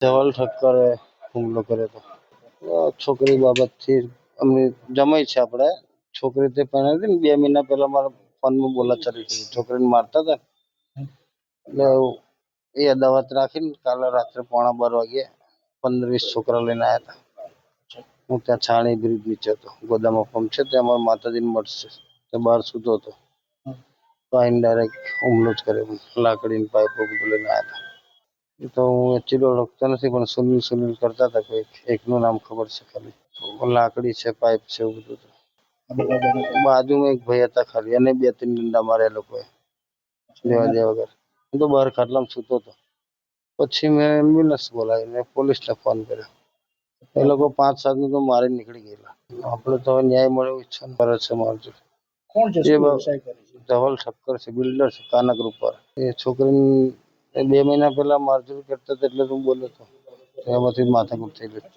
ધવલ ઠક્કરે હુમલો કર્યો હતો. છોકરી બાબતથી અમને જમાઈ છે. આપણે છોકરી તે પહેણાવી હતી ને 2 મહિના પહેલા મારા ફોનમાં બોલાચાલી થઈ. છોકરીને મારતા હતા એટલે એ અદાવત રાખીને કાલે રાત્રે 11:15 વાગે 15-20 છોકરા લઈને આવ્યા હતા. હું ત્યાં છાણી બ્રિજ નીચે હતો. ગોદામો પંપ છે ત્યાં અમારા માતાજીને મળશે ત્યાં બહાર સૂતો હતો. તો આઈને ડાયરેક્ટ હુમલો જ કર્યો. લાકડીની પાઇપો બધું લઈને આવ્યા હતા. એ તો હું એકચ્યુઅલી ઓળખતો નથી પણ સુનિલ કરતા હતા. કોઈક એકનું નામ ખબર છે ખાલી. લાકડી છે, પાઇપ છે, એવું બધું. બાજુમાં એક ભાઈ હતા ખાલી, અને 2-3 ડંડા માર્યા લોકોએ લેવા દે વગર. હું તો બહાર ખાટલામાં સૂતો હતો. પછી મેં એમ્બ્યુલન્સ બોલાવીને પોલીસને ફોન કર્યો. એ લોકો 5-7 મિનિટ મારી નીકળી ગયેલા. આપણે તો હવે ન્યાય મળે એવું ઈચ્છા કરે છે મારું જોડે. ધવલ ઠક્કર છે, બિલ્ડર છે, કાના ગ્રુપ પર. એ છોકરીને 2 મહિના પહેલા મારઝૂડ કરતા હતા એટલે હું બોલ્યો હતો. એમાંથી માથાકૂટ થઈ ગઈ.